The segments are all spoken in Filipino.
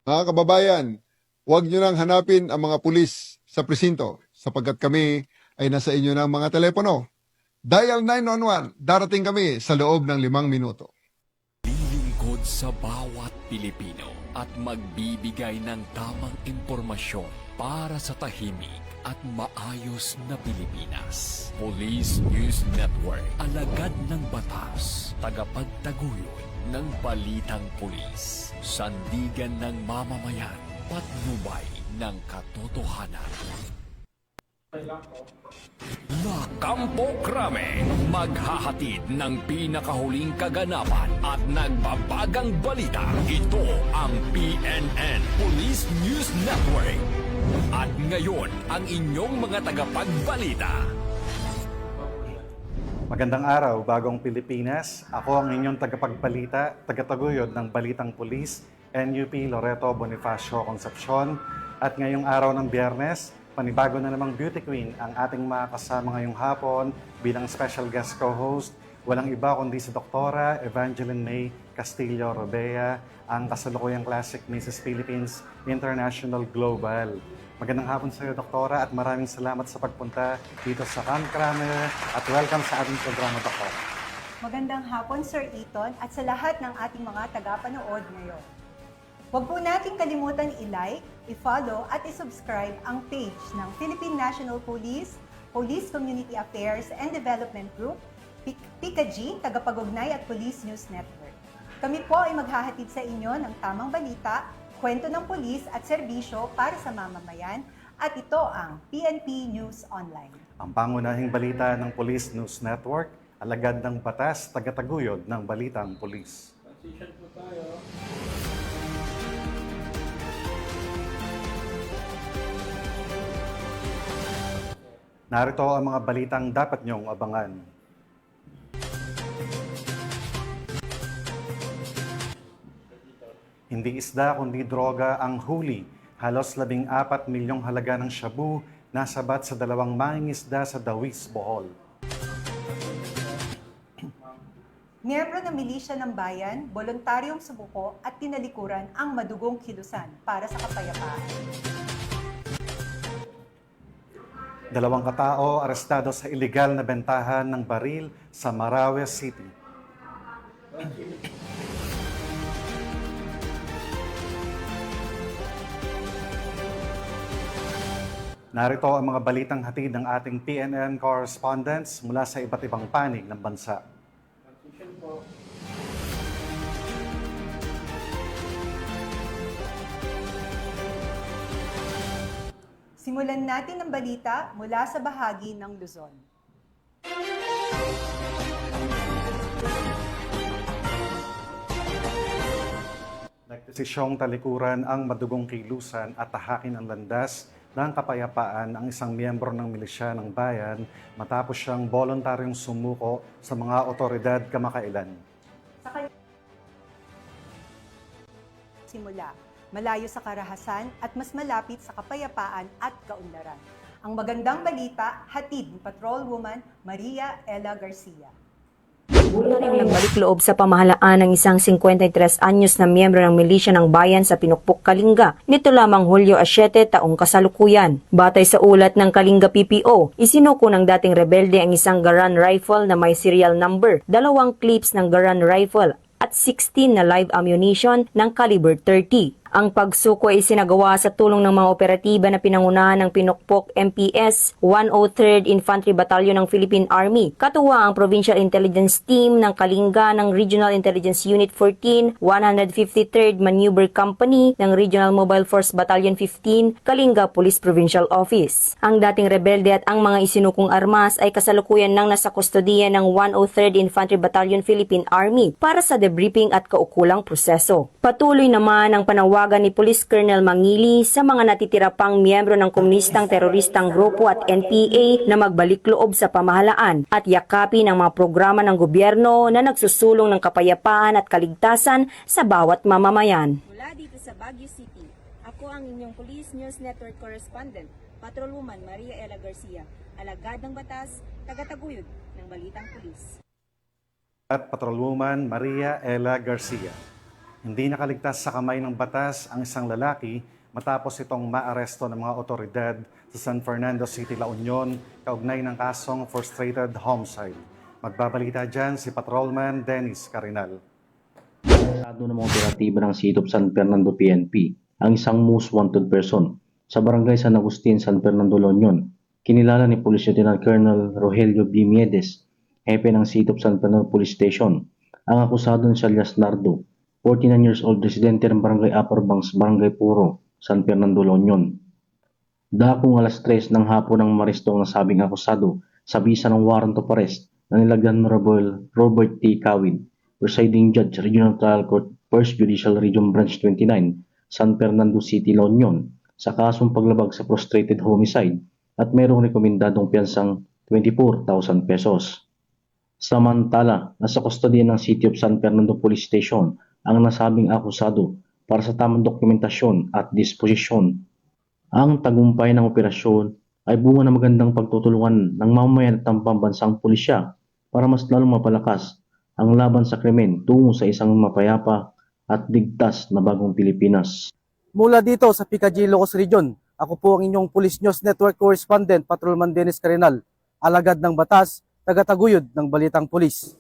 Mga kababayan, huwag nyo nang hanapin ang mga pulis sa presinto sapagkat kami ay nasa inyo ng mga telepono. Dial 911, darating kami sa loob ng 5 minuto. Lilingkod sa bawat Pilipino at magbibigay ng tamang impormasyon para sa tahimik at maayos na Pilipinas. Police News Network, alagad ng batas, tagapagtaguyod ng balitang pulis, sandigan ng mamamayan, patnubay ng katotohanan. Nakampo Krame, maghahatid ng pinakahuling kaganapan at nagbabagang balita. Ito ang PNN Police News Network. At ngayon, ang inyong mga tagapagbalita. Magandang araw, Bagong Pilipinas. Ako ang inyong tagapagbalita, tagataguyod ng Balitang Pulis, NUP Loreto Bonifacio Concepcion. At ngayong araw ng Biyernes, panibago na namang beauty queen ang ating mga kasama ngayong hapon bilang special guest co-host. Walang iba kundi si Doktora Evangeline May Castillo Robea, ang kasalukuyang Classic Mrs. Philippines International Global. Magandang hapon sa iyo, Doktora, at maraming salamat sa pagpunta dito sa Camp Crame at welcome sa ating programa, Doktor. Magandang hapon, Sir Eton, at sa lahat ng ating mga tagapanood ngayon. Huwag po nating kalimutan i-like, i-follow at i-subscribe ang page ng Philippine National Police, Police Community Affairs and Development Group, PICAG, Tagapag-ugnay at Police News Network. Kami po ay maghahatid sa inyo ng tamang balita, kwento ng pulis at serbisyo para sa mamamayan, at ito ang PNP News Online. Ang pangunahing balita ng Police News Network, alagad ng batas, tagataguyod ng Balitang Pulis. Transition po tayo. Narito ang mga balitang dapat niyong abangan. Hindi isda kundi droga ang huli. Halos 14 milyong halaga ng shabu nasabat sa 2 mangingisda sa Dawis, Bohol. Miyembro ng milisya ng bayan, voluntaryong sumuko at tinalikuran ang madugong kilusan para sa kapayapaan. 2 katao arestado sa iligal na bentahan ng baril sa Marawi City. Narito ang mga balitang hatid ng ating PNN correspondents mula sa iba't ibang panig ng bansa. Transition po. Simulan natin ang balita mula sa bahagi ng Luzon. Nagdesisyong talikuran ang madugong kilusan at tahakin ang landas ng kapayapaan ang isang miyembro ng milisya ng bayan matapos siyang voluntaryong sumuko sa mga otoridad kamakailan. Sa simula, malayo sa karahasan at mas malapit sa kapayapaan at kaunlaran. Ang magandang balita, hatid ni Patrolwoman Maria Ella Garcia. Nagbalik loob sa pamahalaan ng isang 53 anyos na miyembro ng milisya ng bayan sa Pinukpok, Kalinga. Nito lamang Hulyo 7 taong kasalukuyan. Batay sa ulat ng Kalinga PPO, isinuko ng dating rebelde ang isang Garand rifle na may serial number, 2 clips ng Garand rifle at 16 na live ammunition ng caliber 30. Ang pagsuko ay isinagawa sa tulong ng mga operatiba na pinangunahan ng Pinukpok MPS 103rd Infantry Battalion ng Philippine Army. Katuwa ang Provincial Intelligence Team ng Kalinga ng Regional Intelligence Unit 14, 153rd Maneuver Company ng Regional Mobile Force Battalion 15, Kalinga Police Provincial Office. Ang dating rebelde at ang mga isinukong armas ay kasalukuyan nang nasa kustodiya ng 103rd Infantry Battalion Philippine Army para sa debriefing at kaukulang proseso. Patuloy naman ang panawagan ni Police Colonel Mangili sa mga natitira pang miyembro ng komunistang teroristang grupo at NPA na magbalik loob sa pamahalaan at yakapin ang mga programa ng gobyerno na nagsusulong ng kapayapaan at kaligtasan sa bawat mamamayan. Mula dito sa Baguio City, ako ang inyong Police News Network correspondent, Patrolwoman Maria Ella Garcia, alagad ng batas, tagataguyod ng Balitang Pulis. At Patrolwoman Maria Ella Garcia. Hindi nakaligtas sa kamay ng batas ang isang lalaki matapos itong maaresto ng mga otoridad sa San Fernando City, La Union, kaugnay ng kasong frustrated homicide. Magbabalita dyan si Patrolman Dennis Carinal. Estado ng mga operatiba ng City of San Fernando PNP ang isang most wanted person sa barangay San Agustin, San Fernando, La Union. Kinilala ni Police Lieutenant Colonel Rogelio B. Miedes, hepe ng City of San Fernando Police Station. Ang akusado ni Alias Nardo, 49 years old, residente ng barangay Upper Banks, Barangay Puro, San Fernando, La Union. Dakong alas 3 ng hapon ang maresto ang nasabing akusado sa bisa ng warrant of arrest na nilagyan Honorable Robert T. Kawin, Presiding Judge, Regional Trial Court, 1st Judicial Region Branch 29, San Fernando City, La Union, sa kasong paglabag sa frustrated homicide at mayroong rekomendadong piyansang 24,000 pesos. Samantala, nasa kustodiya ng City of San Fernando Police Station ang nasabing akusado para sa tamang dokumentasyon at disposisyon. Ang tagumpay ng operasyon ay bunga ng magandang pagtutulungan ng mamamayan at ng pambansang pulisya para mas lalong mapalakas ang laban sa krimen tungo sa isang mapayapa at ligtas na bagong Pilipinas. Mula dito sa PKG Ilocos Region, ako po ang inyong Police News Network Correspondent, Patrolman Dennis Carinal, alagad ng batas, tagataguyod ng Balitang Pulis.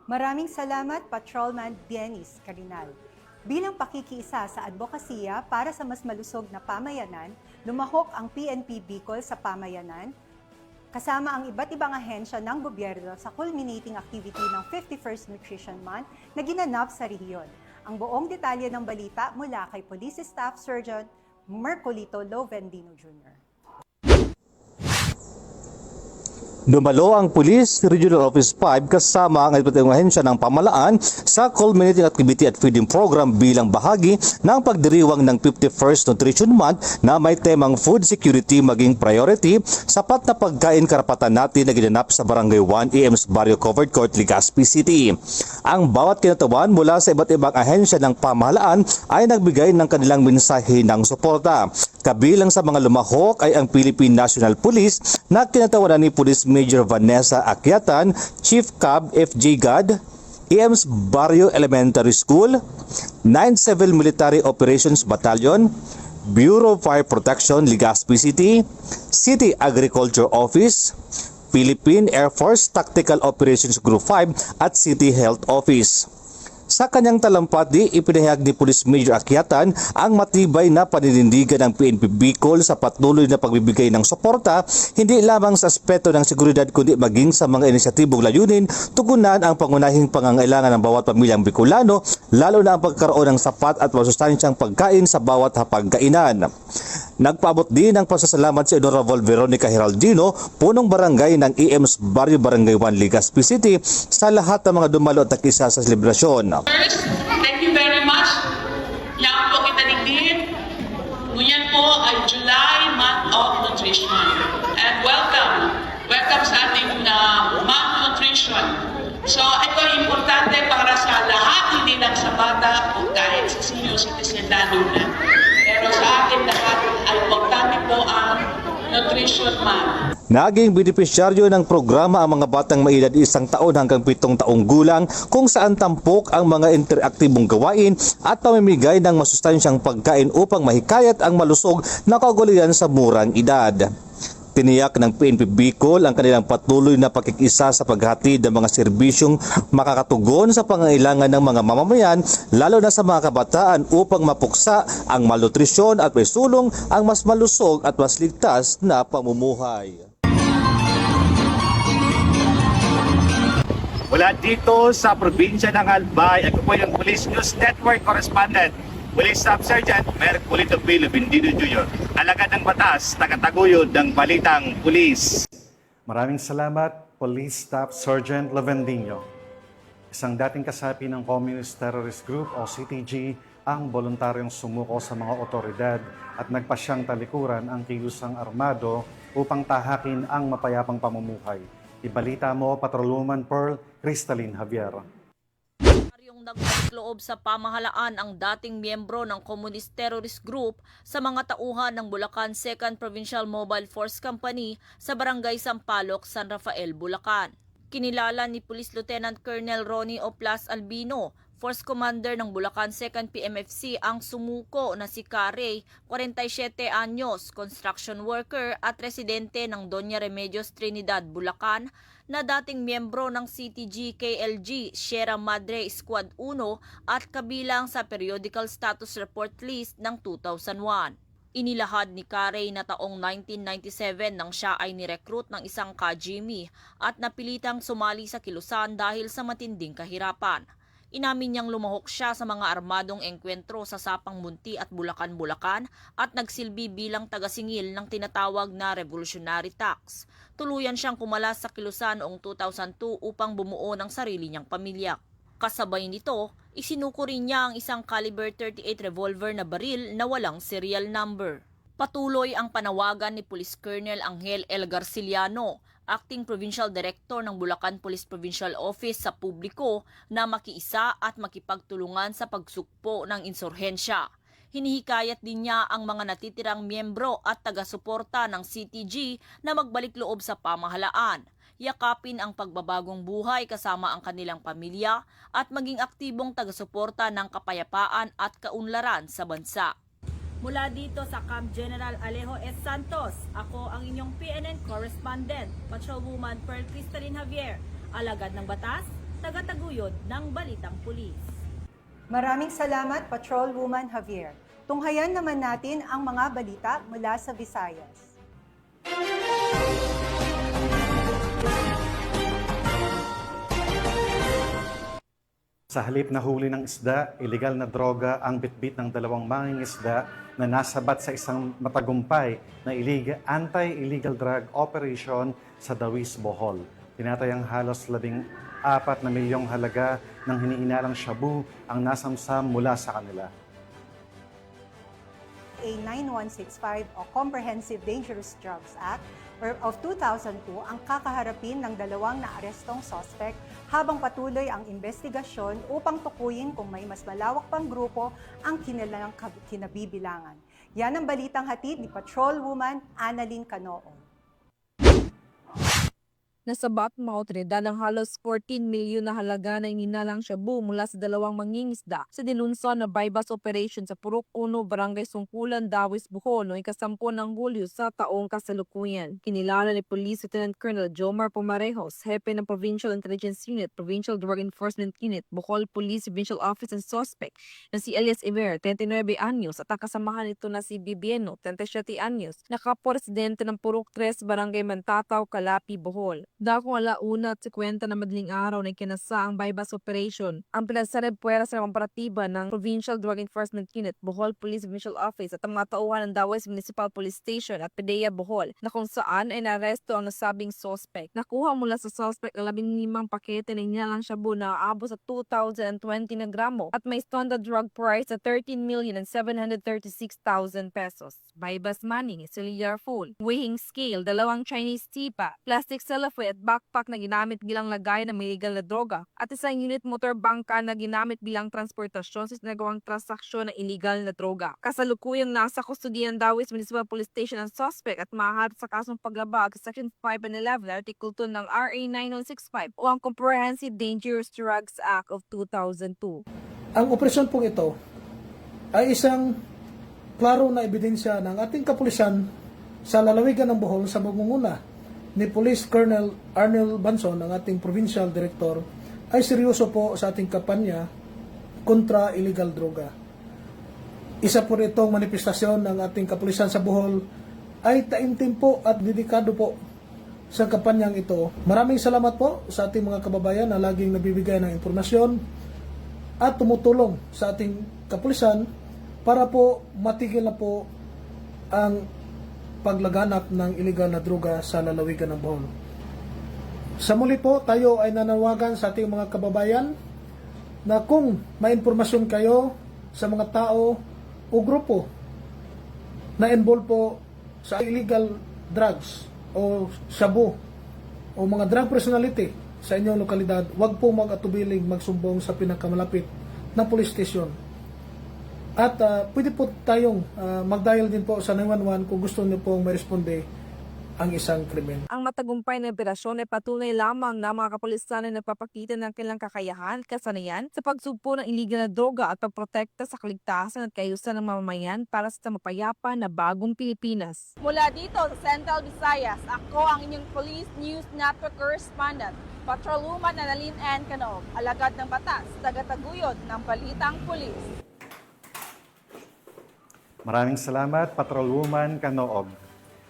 Maraming salamat, Patrolman Dennis Carinal. Bilang pakikiisa sa advokasya para sa mas malusog na pamayanan, lumahok ang PNP Bicol sa pamayanan, kasama ang iba't ibang ahensya ng gobyerno sa culminating activity ng 51st Nutrition Month na ginanap sa rehiyon. Ang buong detalye ng balita mula kay Police Staff Sergeant Mercolito Lovendino Jr. Dumalo ang Police Regional Office 5 kasama ang iba't ibang ahensya ng pamahalaan sa culminating activity at feeding program bilang bahagi ng pagdiriwang ng 51st Nutrition Month na may temang food security maging priority, sapat na pagkain karapatan natin na ginanap sa Barangay 1 EMS Barrio Covered Court, Legazpi City. Ang bawat kinatawan mula sa iba't ibang ahensya ng pamahalaan ay nagbigay ng kanilang mensahe ng suporta. Kabilang sa mga lumahok ay ang Philippine National Police na kinatawanan ni Police Major Vanessa Akyatan, Chief Cab FJ God, EMS Barrio Elementary School, 9th Military Operations Battalion, Bureau of Fire Protection, Legazpi City, City Agriculture Office, Philippine Air Force Tactical Operations Group 5 at City Health Office. Sa kanyang talampati, ipinahayag ni Police Major Akyatan ang matibay na paninindigan ng PNP Bicol sa patuloy na pagbibigay ng suporta hindi lamang sa aspeto ng seguridad kundi maging sa mga inisyatibong layunin tugunan ang pangunahing pangangailangan ng bawat pamilyang Bicolano, lalo na ang pagkaroon ng sapat at masustansyang pagkain sa bawat hapagkainan. Nagpaabot din ng pasasalamat si Honorable Veronica Heraldino, punong barangay ng EMS Barrio Barangay 1 Legazpi City, sa lahat ng mga dumalo at nakisa sa selebrasyon. First, thank you very much. Yang po kita din. Ngunyan po ay July Month of Nutrition. And welcome. Welcome sa ating Month Nutrition. So, ito ay importante para sa lahat, hindi lang sa bata o kahit sa senior citizen lalo na. Pero sa akin lahat ay importante po ang Nutrition Month. Naging benepisyaryo ng programa ang mga batang may edad 1 taon hanggang 7 taong gulang kung saan tampok ang mga interaktibong gawain at pamimigay ng masustansyang pagkain upang mahikayat ang malusog na kaugalian sa murang edad. Tiniyak ng PNP Bicol ang kanilang patuloy na pakikisa sa paghatid ng mga serbisyong makakatugon sa pangangailangan ng mga mamamayan, lalo na sa mga kabataan upang mapuksa ang malnutrisyon at may sulong ang mas malusog at mas ligtas na pamumuhay. Mula dito sa probinsya ng Albay, ako po yung Police News Network Correspondent, Police Staff Sergeant Mercolito B. Lovendino Jr., alagad ng batas, tagataguyod ng Balitang Pulis. Maraming salamat, Police Staff Sergeant Lovendino. Isang dating kasapi ng Communist Terrorist Group o CTG ang voluntaryong sumuko sa mga otoridad at nagpasyang talikuran ang kilusang armado upang tahakin ang mapayapang pamumuhay. Ibalita mo, Patrolwoman Pearl Crystalline Javier. Nagbalik loob sa pamahalaan ang dating miyembro ng Communist Terrorist Group sa mga tauhan ng Bulacan 2nd Provincial Mobile Force Company sa Barangay Sampaloc, San Rafael, Bulacan. Kinilala ni Police Lieutenant Colonel Ronnie Oplas Albino, Force Commander ng Bulacan 2nd PMFC ang sumuko na si Carey, 47 anyos, construction worker at residente ng Doña Remedios Trinidad, Bulacan, na dating miyembro ng CTG KLG Sierra Madre Squad 1 at kabilang sa periodical status report list ng 2001. Inilahad ni Carey na taong 1997 nang siya ay nirecruit ng isang kajimi at napilitang sumali sa kilusan dahil sa matinding kahirapan. Inamin niyang lumahok siya sa mga armadong engkwentro sa Sapang Munti at Bulacan-Bulacan at nagsilbi bilang tagasingil ng tinatawag na revolutionary tax. Tuluyan siyang kumalas sa kilusan noong 2002 upang bumuo ng sarili niyang pamilya. Kasabay nito, isinuko rin niya ang isang caliber 38 revolver na baril na walang serial number. Patuloy ang panawagan ni Police Colonel Angel L. Garciliano, Acting Provincial Director ng Bulacan Police Provincial Office sa publiko na makiisa at makipagtulungan sa pagsukpo ng insurhensya. Hinihikayat din niya ang mga natitirang miyembro at taga-suporta ng CTG na magbalik loob sa pamahalaan, yakapin ang pagbabagong buhay kasama ang kanilang pamilya at maging aktibong taga-suporta ng kapayapaan at kaunlaran sa bansa. Mula dito sa Camp General Alejo S. Santos, ako ang inyong PNN correspondent, Patrolwoman Pearl Cristalin Javier, alagad ng batas, taga-taguyod ng Balitang Pulis. Maraming salamat, Patrolwoman Javier. Tunghayan naman natin ang mga balita mula sa Visayas. Sa halip na huli ng isda, iligal na droga ang bitbit ng dalawang mangingisda na nasabat sa isang matagumpay na anti-illegal drug operation sa Dawis, Bohol. Tinatayang halos 14 na milyong halaga ng hiniinalang shabu ang nasamsam mula sa kanila. A 9165 o Comprehensive Dangerous Drugs Act of 2002 ang kakaharapin ng dalawang naarestong suspect habang patuloy ang investigasyon upang tukuyin kung may mas malawak pang grupo ang kinilang kinabibilangan. Yan ang balitang hatid ni Patrolwoman Annalyn Canoo. Nasabat ng mga otoridad ang halos 14 milyon na halaga na ininalang shabu mula sa dalawang mangingisda sa dinunson na bypass operation sa Purok 1, Barangay Sungkulan, Dawis, Bohol noong 10 ng Hulyo sa taong kasalukuyan. Kinilala ni Police Lieutenant Colonel Jomar Pomarejos, Hepe ng Provincial Intelligence Unit, Provincial Drug Enforcement Unit, Bohol Police Provincial Office and Suspect na si Elias Iber, 39 anyos, at ang kasamahan nito na si Bibieno, 37 anyos, na kapwa-residente ng Purok 3, Barangay Mantataw, Calapi, Bohol. Dakong 1:50 na madaling araw na ikinasa ang bypass operation. Ang pinagsasabi puwersa sa komparatiba ng Provincial Drug Enforcement Unit, Bohol Police Provincial Office at ang mga tauhan ng Dawes Municipal Police Station at PDEA Bohol na kung saan ay naresto ang nasabing suspect. Nakuha mula sa suspect ang 15 pakete na ininalang shabu na aabot sa 2,020 na gramo at may standard drug price na 13,736,000 pesos. Bypass money, cellular phone, weighing scale, 2 Chinese tipa, plastic cellophane at backpack na ginamit bilang lagay ng illegal na droga at isang unit motor bangka na ginamit bilang transportasyon sa sinagawang transaksyon ng illegal na droga. Kasalukuyang nasa kustodiya ng Dawis Municipal Police Station ang suspect at mahaharap sa kasong paglabag sa Section 5 and 11 Article 2 ng RA 9165 o ang Comprehensive Dangerous Drugs Act of 2002. Ang operasyon pong ito ay isang klaro na ebidensya ng ating kapulisan sa lalawigan ng Bohol sa pangunguna ni Police Colonel Arnel Banson, ang ating Provincial Director, ay seryoso po sa ating kampanya kontra illegal droga. Isa po itong manifestasyon ng ating kapulisan sa Bohol ay taimtim po at dedikado po sa kampanyang ito. Maraming salamat po sa ating mga kababayan na laging nabibigay ng impormasyon at tumutulong sa ating kapulisan para po matigil na po ang paglaganap ng illegal na droga sa lalawigan ng Bohol. Sa muli po, tayo ay nanawagan sa ating mga kababayan na kung may impormasyon kayo sa mga tao o grupo na involved po sa illegal drugs o shabu o mga drug personality sa inyong lokalidad, huwag po mag-atubiling magsumbong sa pinakamalapit na police station. At pwede po tayong mag-dial din po sa 911 kung gusto niyo pong may responde ang isang krimen. Ang matagumpay na operasyon ay patunay lamang na mga kapulisan ay nagpapakita ng kanilang kakayahan, kasanayan sa pagsugpo ng iligal na droga at pagprotekta sa kaligtasan at kaayusan ng mamamayan para sa mapayapa na bagong Pilipinas. Mula dito sa Central Visayas, ako ang inyong Police News Network Correspondent, Patrolwoman Annalyn N. Canoog, alagad ng batas, tagataguyod ng Balitang Pulis. Maraming salamat, Patrolwoman Canoog.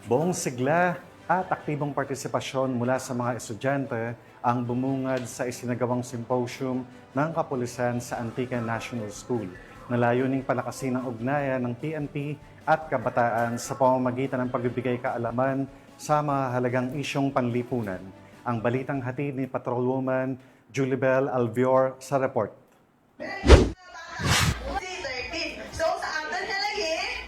Buong sigla at aktibong partisipasyon mula sa mga estudyante ang bumungad sa isinagawang symposium ng kapulisan sa Antique National School na layuning palakasin ang ugnayan ng PNP at kabataan sa pamamagitan ng pagbibigay kaalaman sa mahalagang isyong panlipunan. Ang balitang hatid ni Patrolwoman Julibel Alvior sa report.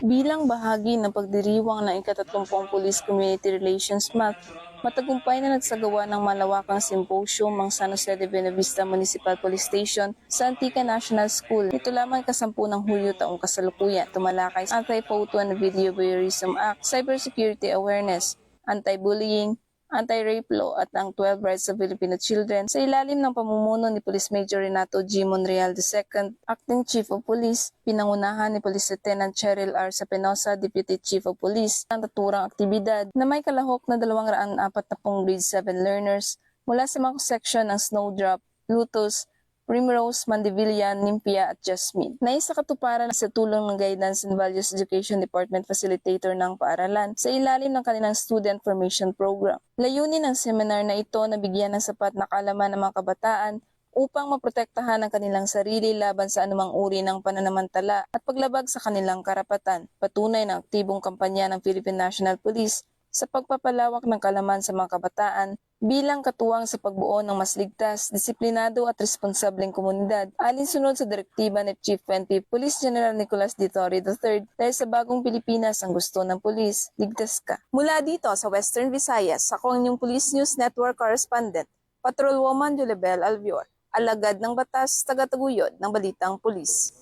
Bilang bahagi ng pagdiriwang ng ika-30 Police Community Relations Month, matagumpay na nagsagawa ng malawakang symposium ang San Jose de Buenavista Municipal Police Station sa Antique National School. Ito lamang ika-10 ng Hulyo taong kasalukuyan, tumalakay sa Anti-Photo and Video Voyeurism Act, Cybersecurity Awareness, Anti-Bullying, Anti-Rape Law at ang 12 Rights of Filipino Children sa ilalim ng pamumuno ni Police Major Renato G. Monreal II, Acting Chief of Police, pinangunahan ni Police Lieutenant Cheryl R. Sapenosa, Deputy Chief of Police, ang naturang aktibidad na may kalahok na 240 grade 7 learners mula sa mga section ng Snowdrop, Lotus, Primrose, Mandivillan, Nympia at Jasmine. Naisa katuparan sa tulong ng Guidance and Values Education Department Facilitator ng paaralan sa ilalim ng kanilang Student Formation Program. Layunin ng seminar na ito na bigyan ng sapat na kaalaman ng mga kabataan upang maprotektahan ang kanilang sarili laban sa anumang uri ng pananamantala at paglabag sa kanilang karapatan. Patunay ng aktibong kampanya ng Philippine National Police sa pagpapalawak ng kaalaman sa mga kabataan bilang katuwang sa pagbuo ng mas ligtas, disiplinado at responsableng komunidad alinsunod sa direktiba ni Chief PNP Police General Nicolas D. Torre III dahil sa bagong Pilipinas ang gusto ng pulis, ligtas ka. Mula dito sa Western Visayas, ako ang inyong Police News Network Correspondent, Patrolwoman Julibel Alvior, alagad ng batas, tagataguyod ng Balitang Pulis.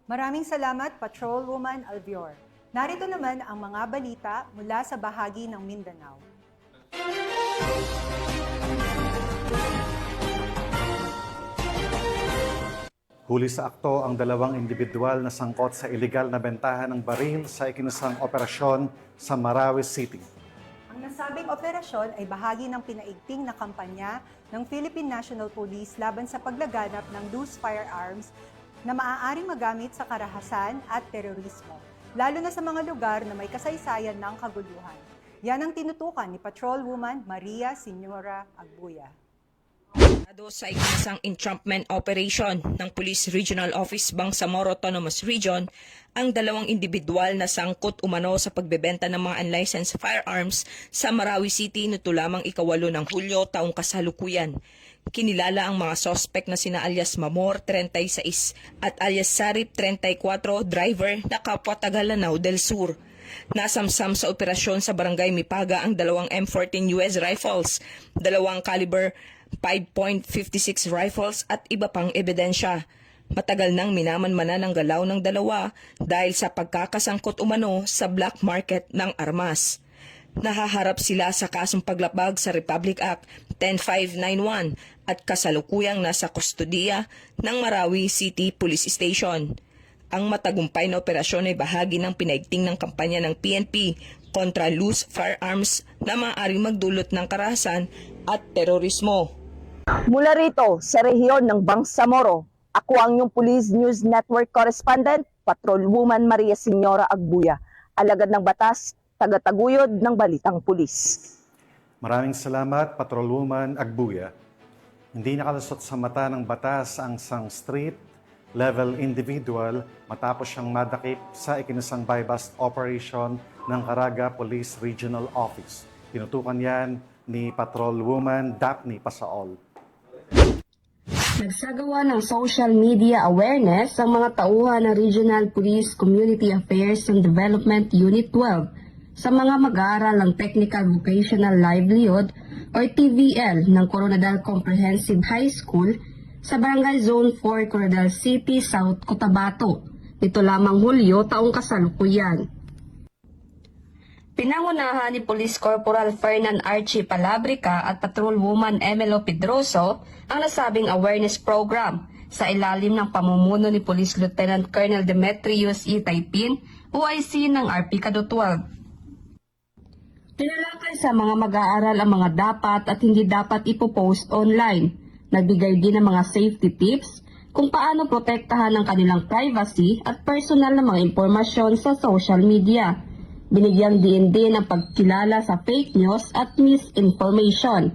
Maraming salamat, Patrolwoman Alvior. Narito naman ang mga balita mula sa bahagi ng Mindanao. Huli sa akto ang 2 individual na sangkot sa iligal na bentahan ng baril sa ikinasang operasyon sa Marawi City. Ang nasabing operasyon ay bahagi ng pinaigting na kampanya ng Philippine National Police laban sa paglaganap ng loose firearms na maaaring magamit sa karahasan at terorismo, lalo na sa mga lugar na may kasaysayan ng kaguluhan. Yan ang tinutukan ni Patrolwoman Maria Señora Agbuya. Sa ikinasang entrapment operation ng Police Regional Office Bangsamoro Autonomous Region, ang 2 individual na sangkot umano sa pagbebenta ng mga unlicensed firearms sa Marawi City nito lamang ika-8 ng Hulyo taong kasalukuyan. Kinilala ang mga sospek na sina alias Mamor, 36 at alias Sarip, 34, driver na kapwa Tagalanao del Sur. Nasamsam sa operasyon sa Barangay Mipaga ang 2 M14 US rifles, 2 caliber 5.56 rifles at iba pang ebidensya. Matagal nang minamanmanan ang galaw ng 2 dahil sa pagkakasangkot umano sa black market ng armas. Nahaharap sila sa kasong paglabag sa Republic Act 10591 at kasalukuyang nasa kustodiya ng Marawi City Police Station. Ang matagumpay na operasyon ay bahagi ng pinaigting ng kampanya ng PNP kontra loose firearms na maaaring magdulot ng karahasan at terorismo. Mula rito sa rehiyon ng Bangsamoro, ako ang inyong Police News Network Correspondent, Patrolwoman Maria Señora Agbuya, alagad ng batas, tagataguyod ng Balitang Pulis. Maraming salamat, Patrolwoman Agbuya. Hindi nakalusot sa mata ng batas ang isang street-level individual matapos siyang madakip sa ikinasang buy-bust operation ng Caraga Police Regional Office. Tinutukan yan ni Patrolwoman Daphne Pasaol. Nagsagawa ng social media awareness ang mga tauhan ng Regional Police Community Affairs and Development Unit 12 sa mga mag-aaral ng Technical Vocational Livelihood o TVL ng Coronadal Comprehensive High School sa Barangay Zone 4, Coronadal City, South Cotabato. Nito lamang Hulyo taong kasalukuyan. Pinangunahan ni Police Corporal Fernan Archie Palabrica at Patrolwoman Emelo Pedroso ang nasabing awareness program sa ilalim ng pamumuno ni Police Lieutenant Colonel Demetrius E. Taipin, OIC ng RP 12. Tinalakay sa mga mag-aaral ang mga dapat at hindi dapat ipopost online. Nagbigay din ng mga safety tips kung paano protektahan ang kanilang privacy at personal na mga impormasyon sa social media. Binigyang diin din ang pagkilala sa fake news at misinformation.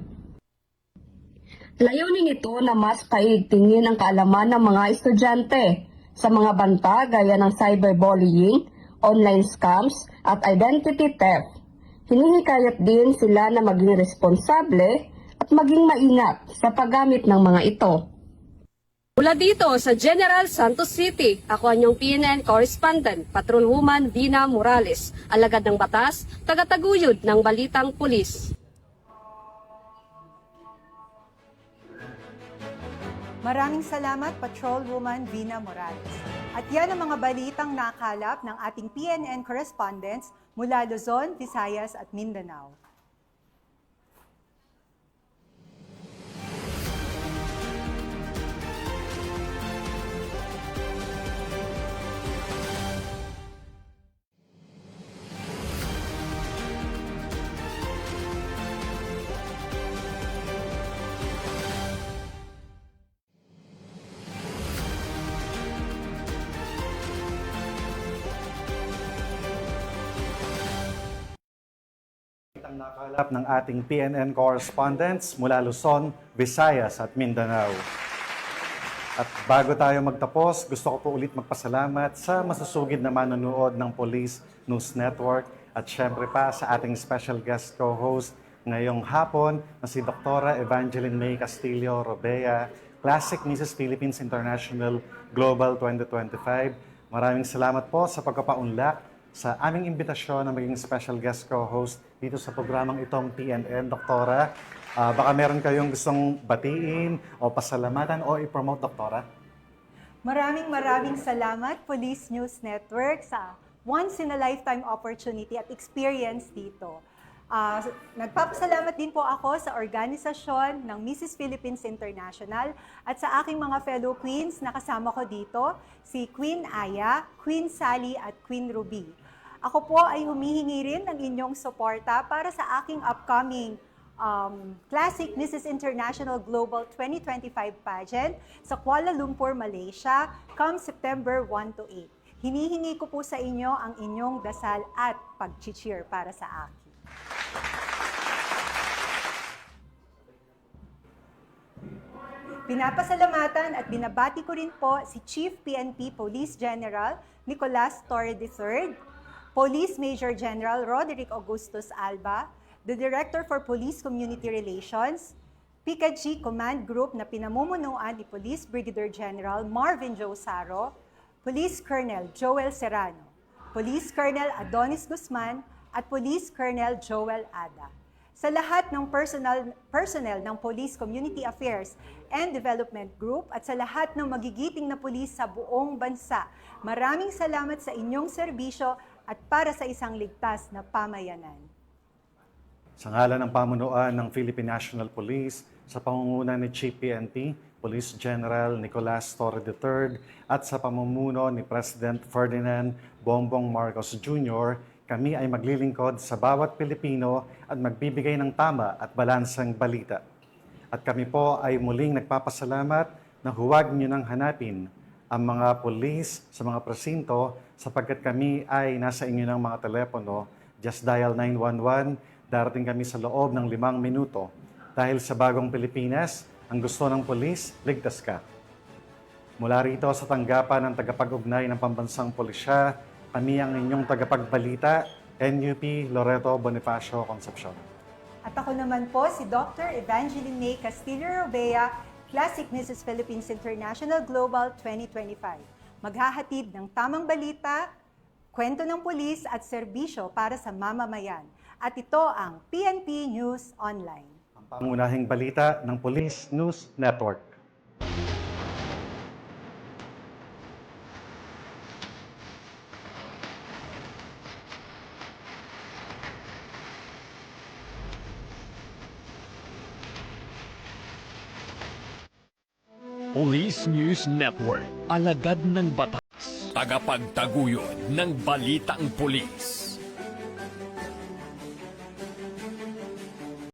Layunin ito na mas paigtingin ang kaalaman ng mga estudyante sa mga banta gaya ng cyberbullying, online scams at identity theft. Hinihikayat din sila na maging responsable at maging maingat sa paggamit ng mga ito. Mula dito sa General Santos City, ako ang inyong PNN correspondent, Patrolwoman Dina Morales, alagad ng batas, tagataguyod ng Balitang Pulis. Maraming salamat, Patrolwoman Dina Morales. At yan ang mga balitang nakalap ng ating PNN correspondents mula Luzon, Visayas at Mindanao. Ang nakalap ng ating PNN correspondents mula Luzon, Visayas at Mindanao. At bago tayo magtapos, gusto ko po ulit magpasalamat sa masusugid na manonood ng Police News Network at syempre pa sa ating special guest co-host ngayong hapon na si Dr. Evangeline May Castillo Robea, Classic Mrs. Philippines International Global 2025. Maraming salamat po sa pagpapaunlak sa aming imbitasyon na maging special guest co-host dito sa programang itong PNN. Doktora, baka meron kayong gustong batiin o pasalamatan o i-promote, Doktora? Maraming salamat, Police News Network, sa once-in-a-lifetime opportunity at experience dito. Nagpapasalamat din po ako sa organisasyon ng Mrs. Philippines International at sa aking mga fellow queens na kasama ko dito, si Queen Aya, Queen Sally at Queen Ruby. Ako po ay humihingi rin ng inyong suporta para sa aking upcoming Classic Mrs. International Global 2025 pageant sa Kuala Lumpur, Malaysia, come September 1 to 8. Hinihingi ko po sa inyo ang inyong dasal at pag-cheer para sa akin. Pinapasalamatan at binabati ko rin po si Chief PNP Police General Nicolas Torre III, Police Major General Roderick Augustus Alba, the Director for Police Community Relations, PICAG Command Group na pinamumunuan ni Police Brigadier General Marvin Josaro, Police Colonel Joel Serrano, Police Colonel Adonis Guzman, at Police Colonel Joel Ada. Sa lahat ng personnel ng Police Community Affairs and Development Group at sa lahat ng magigiting na pulis sa buong bansa, maraming salamat sa inyong serbisyo at para sa isang ligtas na pamayanan. Sa ngalan ng pamunuan ng Philippine National Police, sa pangunguna ni Chief PNP, Police General Nicolas Torre III, at sa pamumuno ni President Ferdinand Bongbong Marcos Jr., kami ay maglilingkod sa bawat Pilipino at magbibigay ng tama at balansang balita. At kami po ay muling nagpapasalamat na huwag niyo nang hanapin ang mga pulis sa mga presinto sapagkat kami ay nasa inyo ng mga telepono. Just dial 911, darating kami sa loob ng 5 minuto. Dahil sa bagong Pilipinas, ang gusto ng pulis, ligtas ka. Mula rito sa tanggapan ng tagapag-ugnay ng Pambansang Pulisya, kami ang inyong tagapagbalita, NUP Loreto Bonifacio Concepcion. At ako naman po si Dr. Evangeline May Castillo Robea, Classic Mrs. Philippines International Global 2025. Maghahatid ng tamang balita, kwento ng pulis at serbisyo para sa mamamayan. At ito ang PNP News Online. Ang pangunahing balita ng Police News Network. Police News Network, alagad ng batas. Tagapagtaguyod ng balitang pulis.